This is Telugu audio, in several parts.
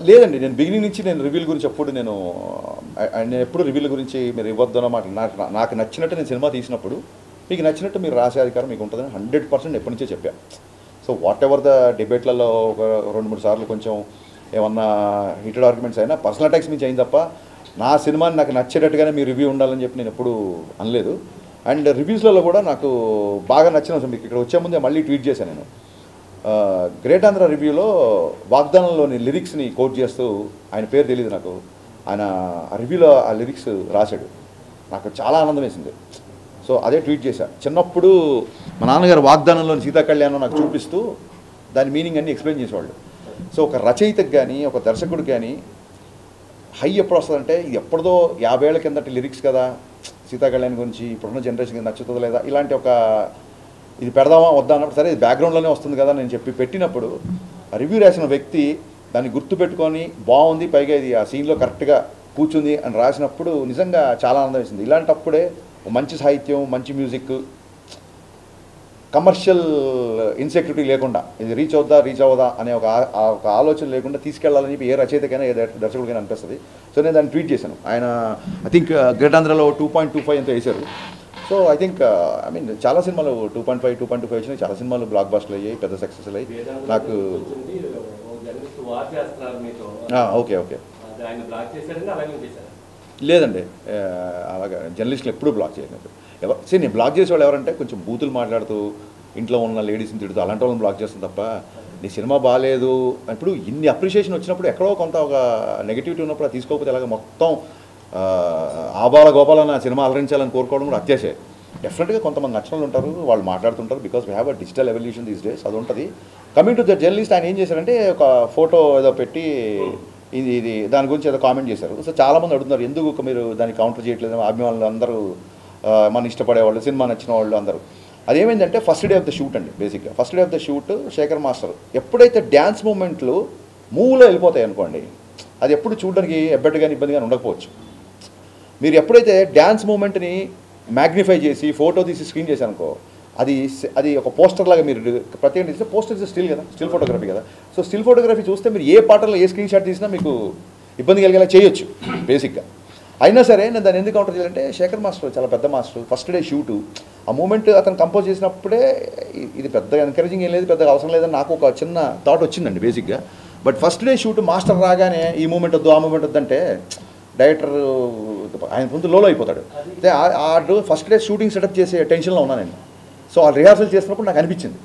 లేదండి, నేను బిగినింగ్ నుంచి నేను రివ్యూల గురించి నేను ఎప్పుడు రివ్యూల గురించి మీరు ఇవ్వద్దు అన్నమాట. నాకు నచ్చినట్టు నేను సినిమా తీసినప్పుడు మీకు నచ్చినట్టు మీరు రాసే అధికారం మీకు ఉంటుందని 100% ఎప్పటి నుంచే చెప్పాను. సో వాట్ ఎవర్ ద డిబేట్లలో ఒక 2-3 సార్లు కొంచెం ఏమన్నా హీటెడ్ ఆర్గ్యుమెంట్స్ అయినా పర్సనల్ అటాక్స్ నుంచి అయింది తప్ప నా సినిమాని నాకు నచ్చేటట్టుగానే మీ రివ్యూ ఉండాలని చెప్పి నేను ఎప్పుడు అనలేదు. అండ్ రివ్యూస్లలో కూడా నాకు బాగా నచ్చిన మీకు ఇక్కడ వచ్చే ముందే మళ్ళీ ట్వీట్ చేశాను నేను. గ్రేట్ ఆంధ్ర రివ్యూలో వాగ్దానంలోని లిరిక్స్ని కోట్ చేస్తూ, ఆయన పేరు తెలియదు నాకు, ఆయన ఆ రివ్యూలో ఆ లిరిక్స్ రాశాడు. నాకు చాలా ఆనందం వేసింది. సో అదే ట్వీట్ చేశాను. చిన్నప్పుడు మా నాన్నగారు వాగ్దానంలోని సీతా కళ్యాణం నాకు చూపిస్తూ దాని మీనింగ్ అన్నీ ఎక్స్ప్లెయిన్ చేసేవాళ్ళు. సో ఒక రచయితకు కానీ ఒక దర్శకుడికి కానీ హై ఎప్పుడు వస్తుందంటే ఇది ఎప్పుడుదో 50 ఏళ్ల కిందటి లిరిక్స్ కదా, సీతా కళ్యాణ్ గురించి ఇప్పుడున్న జనరేషన్కి నచ్చుతుందా లేదా ఇలాంటి ఒక ఇది పెడదామా వద్దా అన్నప్పుడు సరే ఇది బ్యాక్గ్రౌండ్లోనే వస్తుంది కదా నేను చెప్పి పెట్టినప్పుడు రివ్యూ రాసిన వ్యక్తి దాన్ని గుర్తుపెట్టుకొని బాగుంది, పైగా ఇది ఆ సీన్లో కరెక్ట్గా కూర్చుంది అని రాసినప్పుడు నిజంగా చాలా ఆనందం వేసింది. ఇలాంటప్పుడే మంచి సాహిత్యం, మంచి మ్యూజిక్, కమర్షియల్ ఇన్సెక్యూరిటీ లేకుండా ఇది రీచ్ అవ్వదా అనే ఒక ఆలోచన లేకుండా తీసుకెళ్లాలని చెప్పి ఏ రచయితకైనా ఏ దర్శకుడికైనా అనిపిస్తుంది. సో నేను దాన్ని ట్వీట్ చేశాను. ఆయన ఐ థింక్ గ్రేట్ ఆంధ్రలో 2.25 ఎంతో వేశారు. So I think I mean చాలా సినిమాలు 2.5, 2.25 వచ్చినాయి. చాలా సినిమాలు బ్లాక్ బస్టర్లు అయ్యాయి, పెద్ద సక్సెస్ అయ్యాయి. నాకు ఓకే లేదండి, అలాగా జర్నలిస్టులు ఎప్పుడూ బ్లాక్ చేయలేదు. నేను బ్లాక్ చేసేవాళ్ళు ఎవరంటే కొంచెం బూతులు మాట్లాడుతూ ఇంట్లో ఉన్న లేడీస్ని తిడుతూ అలాంటి వాళ్ళని బ్లాక్ చేస్తాను తప్ప నీ సినిమా బాగాలేదు ఇప్పుడు ఇన్ని అప్రిషియేషన్ వచ్చినప్పుడు ఎక్కడో కొంత ఒక నెగిటివిటీ ఉన్నప్పుడు అది తీసుకోకపోతే అలాగే మొత్తం ఆబాల గోపాలన్న సినిమా అలరించాలని కోరుకోవడం కూడా అత్యాశే. డెఫినెట్గా కొంతమంది నచ్చలు ఉంటారు, వాళ్ళు మాట్లాడుతుంటారు. Because we have a digital evolution these days, అది ఉంటుంది. కమింగ్ టు ద జర్నలిస్ట్, ఆయన ఏం చేశారంటే ఒక ఫోటో ఏదో పెట్టి ఇది దాని గురించి ఏదో కామెంట్ చేశారు. సో చాలామంది అడుగుతున్నారు ఎందుకు మీరు దాన్ని కౌంటర్ చేయట్లేదు, అభిమానులు అందరూ మన ఇష్టపడేవాళ్ళు, సినిమా నచ్చిన వాళ్ళు అందరూ. అదేమైందంటే first day of the shoot అండి. బేసిక్గా first day of the shoot Sekhar master ఎప్పుడైతే డ్యాన్స్ మూమెంట్లు మూవ్లో వెళ్ళిపోతాయి అనుకోండి, అది ఎప్పుడు చూడడానికి ఎబ్బెట్టు కానీ ఇబ్బంది కానీ ఉండకపోవచ్చు. మీరు ఎప్పుడైతే డ్యాన్స్ మూమెంట్ని మ్యాగ్నిఫై చేసి ఫోటో తీసి స్క్రీన్ చేశారనుకో, అది ఒక పోస్టర్ లాగా మీరు ప్రత్యేకంగా తీస్తే పోస్టర్ ఇస్ స్టిల్ కదా, స్టిల్ ఫోటోగ్రఫీ కదా. సో స్టిల్ ఫోటోగ్రఫీ చూస్తే మీరు ఏ పాటలో ఏ స్క్రీన్ షాట్ తీసినా మీకు ఇబ్బంది కలిగేలా చేయొచ్చు బేసిక్గా. అయినా సరే నేను దాన్ని ఎందుకు కౌంటర్ చేయాలంటే శేఖర్ మాస్టర్ చాలా పెద్ద మాస్టర్. ఫస్ట్ డే షూటు ఆ మూమెంట్ అతను కంపోజ్ చేసినప్పుడే ఇది పెద్ద ఎంకరేజింగ్ ఏం లేదు, పెద్దగా అవసరం లేదని నాకు ఒక చిన్న థాట్ వచ్చిందండి బేసిక్గా. But first day shoot master రాగానే ఈ మూమెంట్ వద్దు ఆ మూమెంట్ వద్దంటే డైరెక్టర్ ఆయన ముందు లోలో అయిపోతాడు. అయితే ఆ ఫస్ట్ డే షూటింగ్ సెటప్ చేసే టెన్షన్లో ఉన్నాను నేను. సో ఆ రిహార్సల్ చేసినప్పుడు నాకు అనిపించింది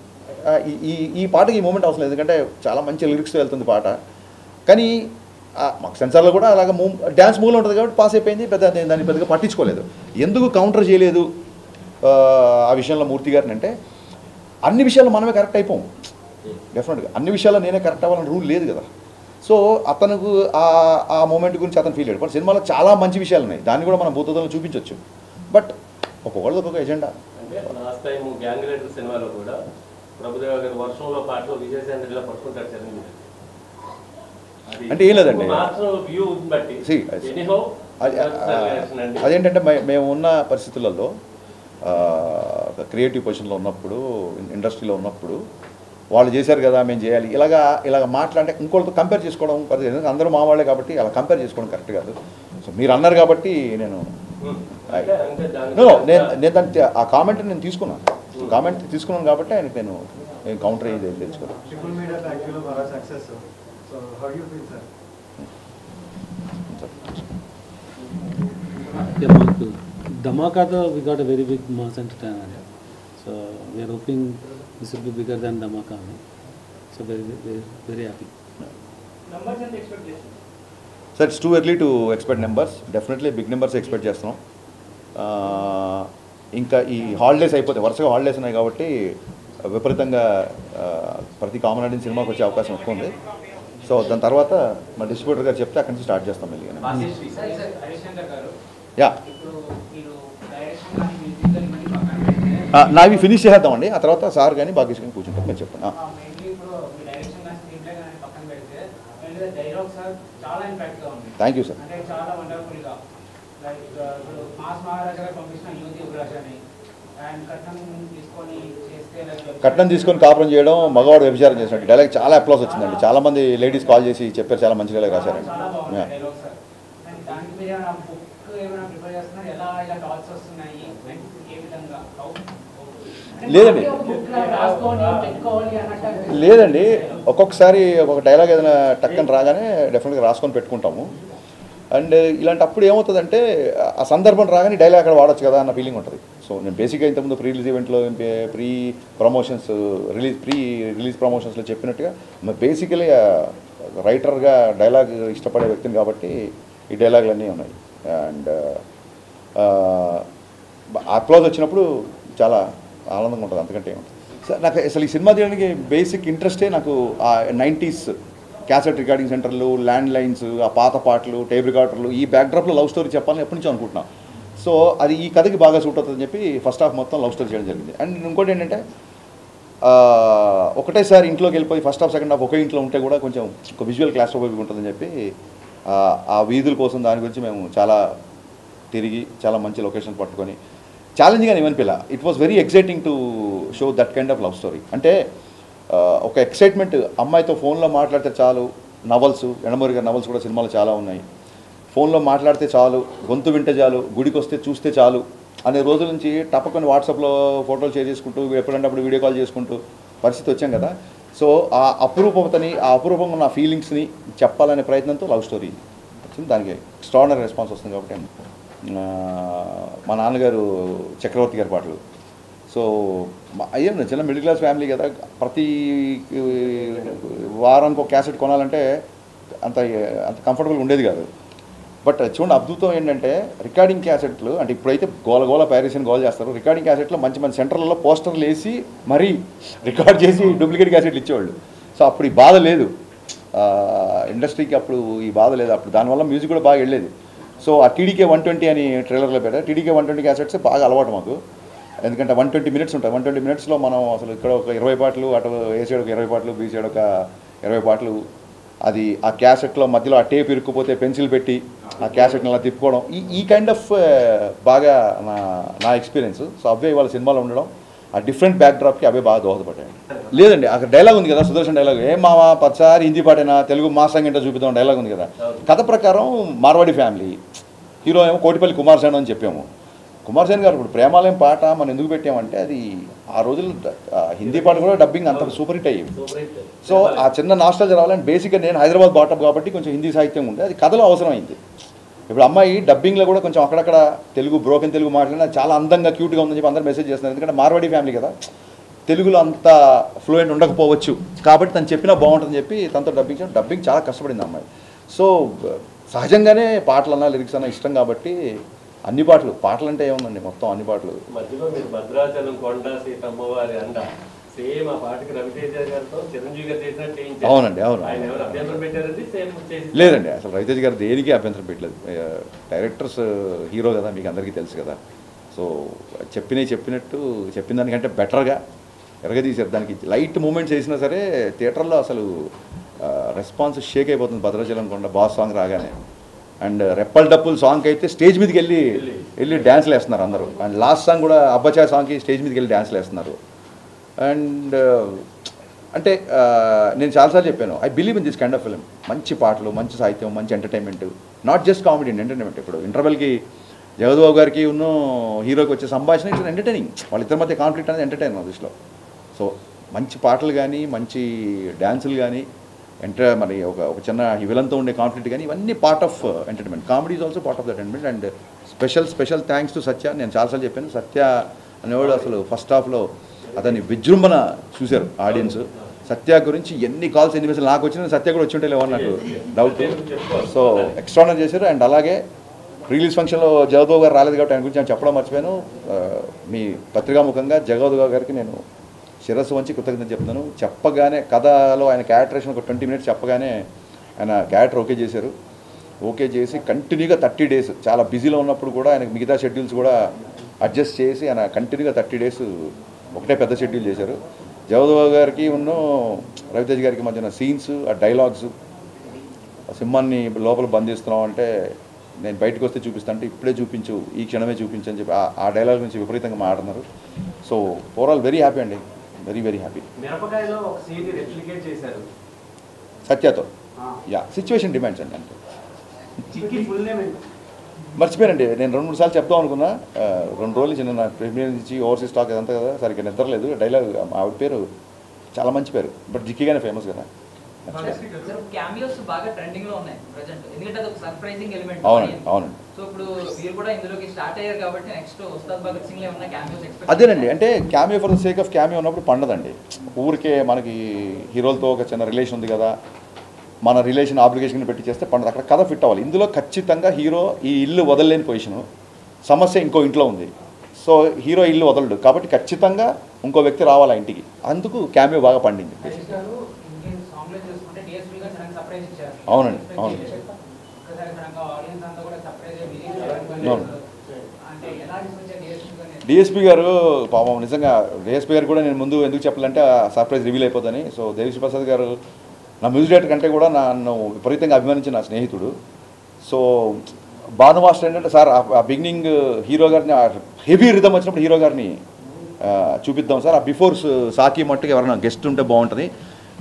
ఈ పాటకి ఈ మూమెంట్ అవసరం లేదు, ఎందుకంటే చాలా మంచి లిరిక్స్తో వెళ్తుంది పాట. కానీ మాకు సెన్సార్లో కూడా అలాగ డ్యాన్స్ మూవ్లో ఉంటుంది కాబట్టి పాస్ అయిపోయింది, దాన్ని పెద్దగా పట్టించుకోలేదు. ఎందుకు కౌంటర్ చేయలేదు ఆ విషయంలో మూర్తి గారిని అంటే, అన్ని విషయాల్లో మనమే కరెక్ట్ అయిపోము. డెఫినెట్గా అన్ని విషయాల్లో నేనే కరెక్ట్ అవ్వాలని రూల్ లేదు కదా. సో అతనికి ఆ మూమెంట్ గురించి అతను ఫీల్ అయ్యాడు. బట్ సినిమాలో చాలా మంచి విషయాలు ఉన్నాయి, దాన్ని కూడా మనం భూతద్దంలో చూపించవచ్చు. బట్ ఒక్కొక్కళ్ళది ఒక్కొక్క agenda. Last time gang leader సినిమాలో కూడా ప్రభుదేవ గారు వర్షంలో పాటలో విజయశాంతిలా పట్టుకుంటారు చరణ్ అంటే ఏం లేదండి. అదేంటంటే మేము ఉన్న పరిస్థితులలో క్రియేటివ్ పొజిషన్లో ఉన్నప్పుడు, ఇండస్ట్రీలో ఉన్నప్పుడు వాళ్ళు చేశారు కదా మేము చేయాలి ఇలాగ మాట్లాడితే ఇంకోళ్ళతో కంపేర్ చేసుకోవడం ఎందుకంటే అందరూ మా వాళ్ళే కాబట్టి అలా కంపేర్ చేసుకోవడం కరెక్ట్ కాదు. సో మీరు అన్నారు కాబట్టి నేను దాన్ని ఆ కామెంట్ నేను తీసుకున్నాను కాబట్టి ఆయనకి నేను కౌంటర్ అయ్యేది తెలుసుకోను. Dhamaka, we got a very big mass entertainer. So we are hoping this will be bigger than Dhamaka. So very happy. Numbers and expectations. Sir, it's too early to expect numbers. Definitely big numbers expect చేస్తున్నాం. ఇంకా ఈ హాలిడేస్ అయిపోతాయి, వరుసగా హాలిడేస్ ఉన్నాయి కాబట్టి విపరీతంగా ప్రతి కామన్ ఆడియన్స్ సినిమాకి వచ్చే అవకాశం ఎక్కువ ఉంది. సో దాని తర్వాత మా డిస్ట్రిబ్యూటర్ గారు చెప్తే అక్కడి నుంచి స్టార్ట్ చేస్తాం మళ్ళీ. యా నావి ఫినిష్ చేద్దామండి, ఆ తర్వాత సార్ కానీ భాగ్యష్ కానీ కూర్చుంటాం. మీరు చెప్పండి. Thank you sir. కట్నం తీసుకొని కాపురం చేయడం మగవాడు వ్యభిచారం చేసినట్టు డైలాగ్ చాలా అప్లాస్ వచ్చిందండి. చాలామంది లేడీస్ కాల్ చేసి చెప్పారు, చాలా మంచి డైలాగ్ రాశారండి. లేదండి లేదండి ఒక్కొక్కసారి ఒక్కొక్క డైలాగ్ ఏదైనా టక్కని రాగానే డెఫినెట్గా రాసుకొని పెట్టుకుంటాము. అండ్ ఇలాంటప్పుడు ఏమవుతుందంటే ఆ సందర్భం రాగానే డైలాగ్ అక్కడ వాడచ్చు కదా అన్న ఫీలింగ్ ఉంటుంది. సో నేను బేసిక్గా ఇంతకుముందు ప్రీ రిలీజ్ ఈవెంట్లో ప్రీ రిలీజ్ ప్రమోషన్స్లో చెప్పినట్టుగా బేసికలీ రైటర్గా డైలాగ్ ఇష్టపడే వ్యక్తిని కాబట్టి ఈ డైలాగులన్నీ ఉన్నాయి. అండ్ అప్లాజ్ వచ్చినప్పుడు చాలా ఆనందంగా ఉంటుంది, అంతకంటే ఏముంటుంది. సార్ నాకు అసలు ఈ సినిమా తీయడానికి బేసిక్ ఇంట్రెస్టే నాకు ఆ 90s క్యాసెట్ రికార్డింగ్ సెంటర్లు, ల్యాండ్ లైన్స్, ఆ పాత పాటలు, టేప్ రికార్డర్లు, ఈ బ్యాక్డ్రాప్లో లవ్ స్టోరీ చెప్పాలని ఎప్పటి నుంచో అనుకుంటున్నాను. సో అది ఈ కథకి బాగా సూట్ అవుతుందని చెప్పి ఫస్ట్ హాఫ్ మొత్తం లవ్ స్టోరీ చేయడం జరిగింది. అండ్ ఇంకోటి ఏంటంటే ఒకటేసారి ఇంట్లోకి వెళ్ళిపోయి ఫస్ట్ హాఫ్ సెకండ్ హాఫ్ ఒకే ఇంట్లో ఉంటే కూడా కొంచెం ఒక విజువల్ క్లాస్ట్రోఫోబిక్ ఉంటుందని చెప్పి ఆ వీధుల కోసం దాని గురించి మేము చాలా తిరిగి చాలా మంచి లొకేషన్ పట్టుకొని ఛాలెంజింగ్ అని ఏమనిపిలా. It was very exciting to show that kind of love story. అంటే ఒక ఎక్సైట్మెంట్, అమ్మాయితో ఫోన్లో మాట్లాడితే చాలు, నవల్స్ ఎండమూరి గారి నవల్స్ కూడా సినిమాలు చాలా ఉన్నాయి, ఫోన్లో మాట్లాడితే చాలు, గొంతు వింటే చాలు, గుడికి వస్తే చూస్తే చాలు అనే రోజుల నుంచి తప్పకుండా వాట్సాప్లో ఫోటోలు షేర్ చేసుకుంటూ ఎప్పుడంటే అప్పుడు వీడియో కాల్ చేసుకుంటూ పరిస్థితి వచ్చాం కదా. సో ఆ అపురూపతని, ఆ అపురూపంగా ఉన్న ఫీలింగ్స్ని చెప్పాలనే ప్రయత్నంతో లవ్ స్టోరీ వచ్చింది. దానికి ఎక్స్ట్రాడినరీ రెస్పాన్స్ వస్తుంది కాబట్టి మా నాన్నగారు చక్రవర్తి గారి పాటలు. సో అయ్యాను చిన్న మిడిల్ క్లాస్ ఫ్యామిలీ కదా, ప్రతి వారానికి ఒక క్యాసెట్ కొనాలంటే అంత కంఫర్టబుల్గా ఉండేది కాదు. బట్ చూడండి అద్భుతం ఏంటంటే రికార్డింగ్ క్యాసెట్లు అంటే ఇప్పుడైతే గోల ప్యారిసిన్ గోల్ చేస్తారు, రికార్డింగ్ క్యాసెట్లో మంచి మంచి సెంటర్లలో పోస్టర్లు వేసి మరీ రికార్డ్ చేసి డూప్లికేట్ క్యాసెట్లు ఇచ్చేవాళ్ళు. సో అప్పుడు ఈ బాధ లేదు, ఇండస్ట్రీకి అప్పుడు ఈ బాధ లేదు. అప్పుడు దానివల్ల మ్యూజిక్ కూడా బాగా వెళ్ళేది. సో ఆ టీడీకే 120 అని ట్రైలర్లో పెట్టారు. టీడీకే 120 క్యాసెట్స్ బాగా అలవాటు మాకు, ఎందుకంటే 120 మినిట్స్ ఉంటాయి. 120 మినిట్స్లో మనం అసలు ఇక్కడ ఒక 20 పాటలు, అటు ఏ సైడ్ ఒక 20 పాటలు, బీ సైడ్ ఒక 20 పాటలు, అది ఆ క్యాసెట్లో మధ్యలో ఆ టేప్ ఇరుక్కుపోతే పెన్సిల్ పెట్టి ఆ క్యాసెట్ని అలా తిప్పుకోవడం, ఈ కైండ్ ఆఫ్ బాగా నా ఎక్స్పీరియన్స్. సో అవే వాళ్ళ సినిమాలో ఉండడం, ఆ డిఫరెంట్ బ్యాక్ డ్రాప్కి అవే బాగా దోహదపడ్డాయి. లేదండి అక్కడ డైలాగ్ ఉంది కదా, సుదర్శన్ డైలాగ్, ఏ మావా పచ్చారి హిందీ పాటైనా తెలుగు మాసంగా ఏంటో చూపిద్దాం డైలాగ్ ఉంది కదా. కథ ప్రకారం మార్వాడి ఫ్యామిలీ, హీరో ఏమో కోటిపల్లి కుమార్ సేన్ అని చెప్పాము. కుమార్ సేన్ గారు ఇప్పుడు ప్రేమాలయం పాట మనం ఎందుకు పెట్టామంటే అది ఆ రోజుల్లో హిందీ పాట కూడా డబ్బింగ్ అంత సూపర్ హిట్ అయ్యేది. సో ఆ చిన్న నాస్టాలజీ రావాలని బేసిక్గా నేను హైదరాబాద్ బాటప్ కాబట్టి కొంచెం హిందీ సాహిత్యం ఉంటే అది కథలో అవసరమైంది. ఇప్పుడు అమ్మాయి డబ్బింగ్లో కూడా కొంచెం అక్కడక్కడ తెలుగు బ్రోకెన్ తెలుగు మాట్లాడినా చాలా అందంగా క్యూట్గా ఉందని చెప్పి అందరూ మెసేజ్ చేస్తున్నారు. ఎందుకంటే మార్వాడి ఫ్యామిలీ కదా, తెలుగులో అంత ఫ్లూయెంట్ ఉండకపోవచ్చు కాబట్టి తను చెప్పినా బాగుంటుందని చెప్పి తనతో డబ్బింగ్ చాలా కష్టపడింది అమ్మాయి. సో సహజంగానే పాటలు అన్నా లిరిక్స్ అన్నా ఇష్టం కాబట్టి అన్ని పాటలు అంటే ఏముందండి మొత్తం అన్ని పాటలు. మధ్యలో మీరు భద్రాచలం కొండ సీతమ్మవారి అండ సేమ్ ఆ పాటకి రవితేజ గారితో చిరంజీవి గారు చేసినట్టు. అవునండి అవును. ఆయన ఎవరు అభ్యంతరం పెట్టారండి? సేమ్ లేదండి అసలు రవితేజ గారు దేనికి అభ్యంతరం పెట్టలేదు. డైరెక్టర్స్ హీరో కదా, మీకు అందరికీ తెలుసు కదా. సో చెప్పినట్టు చెప్పిన దానికంటే బెటర్గా ఎరగదీశారు. దానికి లైట్ మూమెంట్స్ వేసినా సరే థియేటర్లో అసలు రెస్పాన్స్ షేక్ అయిపోతుంది. భద్రాచలం కొండ బాస్ సాంగ్ రాగానే, అండ్ రెప్పల్ డప్పుల్ సాంగ్కి అయితే స్టేజ్ మీదకి వెళ్ళి డ్యాన్స్లు వేస్తున్నారు అందరూ. అండ్ లాస్ట్ సాంగ్ కూడా అబ్బచా సాంగ్కి స్టేజ్ మీదకి వెళ్ళి డ్యాన్స్లు వేస్తున్నారు. అండ్ అంటే నేను చాలాసార్లు చెప్పాను, I believe in this kind of film. మంచి పాటలు, మంచి సాహిత్యం, మంచి entertainment, not just comedy and entertainment. ఇప్పుడు ఇంటర్వెల్కి జగద్బాబు గారికి ఉన్న హీరోకి వచ్చే సంభాషణ ఇట్స్ ఎంటర్టైనింగ్. వాళ్ళిద్దరి మధ్య కాన్ఫ్లిక్ట్ అనేది ఎంటర్టైన్ నా దృష్టిలో. సో మంచి పాటలు కానీ, మంచి డ్యాన్సులు కానీ, మరి ఒక చిన్న విలన్తో ఉండే కాన్ఫ్లిక్ట్ కానీ, ఇవన్నీ part of entertainment. Comedy is also part of the entertainment. And special thanks to Satya. నేను చాలాసార్లు చెప్పాను, సత్య అనేవాడు అసలు ఫస్ట్ హాఫ్లో అతని విజృంభణ చూశారు ఆడియన్స్. సత్య గురించి ఎన్ని కాల్స్ ఎన్ని మెసేజ్ నాకు వచ్చినా సత్య కూడా వచ్చి ఉంటే లేవని నాకు డౌట్. సో ఎక్స్ట్రానర్ చేశారు. అండ్ అలాగే రిలీజ్ ఫంక్షన్లో జగద్బాబు గారు రాలేదు కాబట్టి ఆయన గురించి నేను చెప్పడం మర్చిపోయాను. మీ పత్రికాముఖంగా జగద్బాబు గారికి నేను శిరస్సు వంచి కృతజ్ఞత చెప్తున్నాను. చెప్పగానే కథలో ఆయన క్యారెక్టరేషన్ ఒక 20 మినిట్స్ చెప్పగానే ఆయన క్యారెక్టర్ ఓకే చేశారు. ఓకే చేసి కంటిన్యూగా 30 డేస్ చాలా బిజీలో ఉన్నప్పుడు కూడా ఆయనకు మిగతా షెడ్యూల్స్ కూడా అడ్జస్ట్ చేసి ఆయన కంటిన్యూగా 30 డేస్ ఒకటే పెద్ద షెడ్యూల్ చేశారు. జగద్బాబు గారికి ఉన్న రవితేజ్ గారికి మధ్యన సీన్స్, ఆ డైలాగ్స్, సింహాన్ని లోపల బంధిస్తున్నాం అంటే నేను బయటకు వస్తే చూపిస్తాను అంటే ఇప్పుడే చూపించు, ఈ క్షణమే చూపించు అని చెప్పి ఆ డైలాగ్ నుంచి విపరీతంగా మాట్లాడుతున్నారు. సో ఓవరాల్ వెరీ హ్యాపీ అండి, వెరీ వెరీ హ్యాపీ. మిరపకాయలో ఒక సీన్ రెప్లికేట్ చేశారు సత్యతో. యా, సిచ్యువేషన్ డిమాండ్స్ అండి అంతే. చిక్కి ఫుల్ నేమ్ మర్చిపోయానండి, నేను 2-3 సార్లు చెప్తాం అనుకున్నా. 2 రోజులు చిన్న నా ప్రీమియర్ నుంచి ఓవర్సీస్ స్టాక్ ఇదంతా కదా, సరిగ్గా నిద్రలేదు. డైలాగ్ ఆవిడ పేరు చాలా మంచి పేరు, బట్ జిక్కిగానే ఫేమస్ కదా. క్యామియోస్ బాగా ట్రెండింగ్ లో ఉన్నాయి ప్రెజెంట్, ఎందుకంటే అది ఒక సర్ప్రైజింగ్ ఎలిమెంట్. అవునండి అవునండి. సో ఇప్పుడు మీరు కూడా ఇందులోకి స్టార్ట్ అయ్యారు కాబట్టి నెక్స్ట్ ఉస్తాద్ భగత్ సింగ్ లో ఉన్న క్యామియోస్ ఎక్స్పెక్ట్. అదేనండి, అంటే cameo for the sake of cameo ఉన్నప్పుడు పండదండి. ఊరికే మనకి హీరోలతో ఒక చిన్న రిలేషన్ ఉంది కదా, మన రిలేషన్ ఆబ్లిగేషన్ పెట్టి చేస్తే పండదు. అక్కడ కథ ఫిట్ అవ్వాలి. ఇందులో ఖచ్చితంగా హీరో ఈ ఇల్లు వదలలేని పొజిషను, సమస్య ఇంకో ఇంట్లో ఉంది. సో హీరో ఇల్లు వదలడు కాబట్టి ఖచ్చితంగా ఇంకో వ్యక్తి రావాలి ఆ ఇంటికి. అందుకు క్యామియో బాగా పండింది. అవునండి అవును అవును. డిఎస్పీ గారు పాపం నిజంగా, డిఎస్పీ గారు కూడా నేను ముందు ఎందుకు చెప్పాలంటే సర్ప్రైజ్ రివీల్ అయిపోతుంది. సో దేవిశ్రీ ప్రసాద్ గారు నా మ్యూజిక్ డైరెక్టర్ కంటే కూడా నన్ను విపరీతంగా అభిమానించిన నా స్నేహితుడు. సో భాను మాస్టర్ ఏంటంటే, సార్ ఆ బిగినింగ్ హీరో గారిని హెవీ రిథమ్ వచ్చినప్పుడు హీరో గారిని చూపిద్దాం సార్, ఆ బిఫోర్ సాకి మట్టుకు ఎవరైనా గెస్ట్ ఉంటే బాగుంటుంది,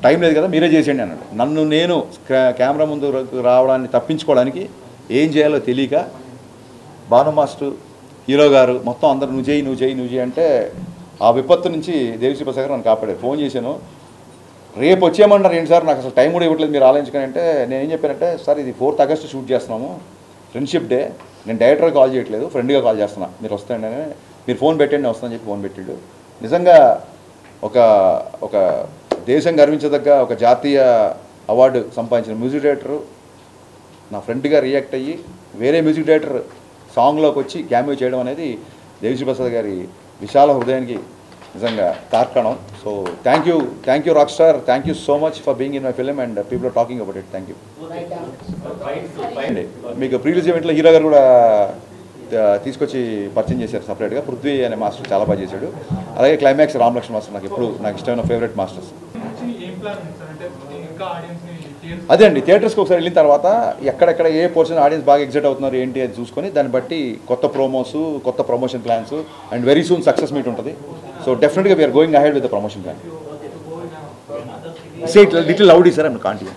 టైం లేదు కదా మీరే చేసేయండి అన్నాడు. నన్ను నేను కెమెరా ముందు రావడాన్ని తప్పించుకోవడానికి ఏం చేయాలో తెలియక భాను మాస్టర్, హీరో గారు మొత్తం అందరూ నువ్వు చేయి అంటే ఆ విపత్తు నుంచి దేవిశ్రీ ప్రసాద్ గారు నన్ను కాపాడారు. ఫోన్ చేశాను, రేపు వచ్చేయమన్నారు ఏంటి సార్, నాకు అసలు టైం కూడా ఇవ్వట్లేదు మీరు ఆలోచించుకొని అంటే, నేను ఏం చెప్పానంటే, సార్ ఇది 4th ఆగస్టు షూట్ చేస్తున్నాము, ఫ్రెండ్షిప్ డే, నేను డైరెక్టర్గా కాల్ చేయట్లేదు, ఫ్రెండ్గా కాల్ చేస్తున్నా, మీరు వస్తాయండి అని, మీరు ఫోన్ పెట్టండి వస్తానని చెప్పి ఫోన్ పెట్టాడు. నిజంగా ఒక దేశం గర్వించదగ్గ ఒక జాతీయ అవార్డు సంపాదించిన మ్యూజిక్ డైరెక్టరు నా ఫ్రెండ్గా రియాక్ట్ అయ్యి వేరే మ్యూజిక్ డైరెక్టర్ సాంగ్లోకి వచ్చి క్యామియో చేయడం అనేది దేవిశ్రీ ప్రసాద్ గారి విశాల హృదయానికి నిజంగా తార్కాణం. So thank you rock star, thank you so much for being in my film and people are talking about it. Thank you. మీకు ప్రీవియస్ ఈవెంట్లో హీరో గారు కూడా తీసుకొచ్చి పరిచయం చేశారు సపరేట్గా. పృథ్వీ అనే మాస్టర్ చాలా బాగా చేశాడు. అలాగే క్లైమాక్స్ రామలక్ష్మణ్ మాస్టర్ నాకు ఇష్టమైన ఫేవరెట్ మాస్టర్స్. అదే అండి, థియేటర్స్కి ఒకసారి వెళ్ళిన తర్వాత ఎక్కడెక్కడ ఏ పోర్షన్ ఆడియన్స్ బాగా ఎగ్జైట్ అవుతున్నారు ఏంటి అది చూసుకొని దాన్ని బట్టి కొత్త ప్రోమోస్, కొత్త promotion plans and very soon success meet ఉంటుంది. సో డెఫినెట్గా we are going ahead with the promotion plan. Say it little loudly, sir. I'm can't hear.